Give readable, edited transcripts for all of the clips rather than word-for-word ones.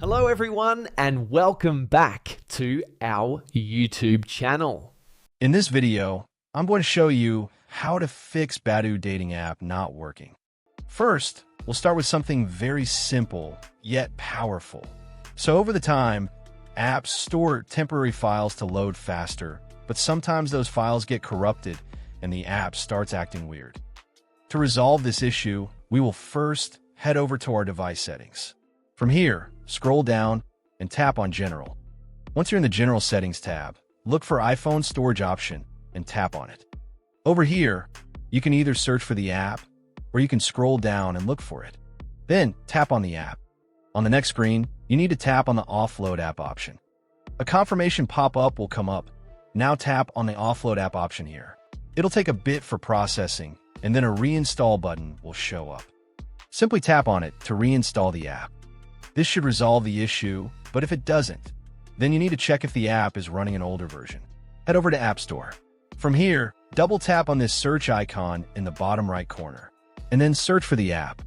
Hello everyone and welcome back to our YouTube channel. In this video, I'm going to show you how to fix Badoo dating app not working. First, we'll start with something very simple yet powerful. So over the time, apps store temporary files to load faster, but sometimes those files get corrupted and the app starts acting weird. To resolve this issue, we will first head over to our device settings. From here, scroll down and tap on General. Once you're in the General Settings tab, look for iPhone Storage option and tap on it. Over here, you can either search for the app or you can scroll down and look for it. Then tap on the app. On the next screen, you need to tap on the Offload app option. A confirmation pop-up will come up. Now tap on the Offload app option here. It'll take a bit for processing, and then a reinstall button will show up. Simply tap on it to reinstall the app. This should resolve the issue, but if it doesn't, then you need to check if the app is running an older version. Head over to App Store. From here, double tap on this search icon in the bottom right corner, and then search for the app.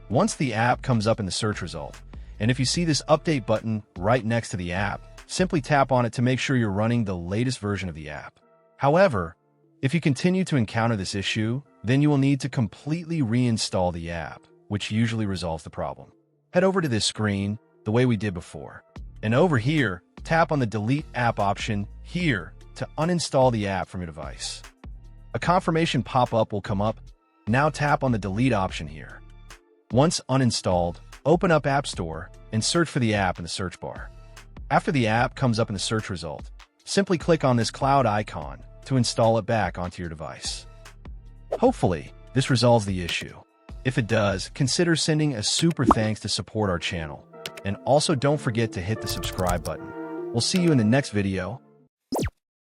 Once the app comes up in the search result, and if you see this update button right next to the app, simply tap on it to make sure you're running the latest version of the app. However, if you continue to encounter this issue, then you will need to completely reinstall the app, which usually resolves the problem. Head over to this screen the way we did before. And over here, tap on the Delete App option here to uninstall the app from your device. A confirmation pop-up will come up. Now tap on the Delete option here. Once uninstalled, open up App Store and search for the app in the search bar. After the app comes up in the search result, simply click on this cloud icon to install it back onto your device. Hopefully, this resolves the issue. If it does, consider sending a super thanks to support our channel. And also don't forget to hit the subscribe button. We'll see you in the next video.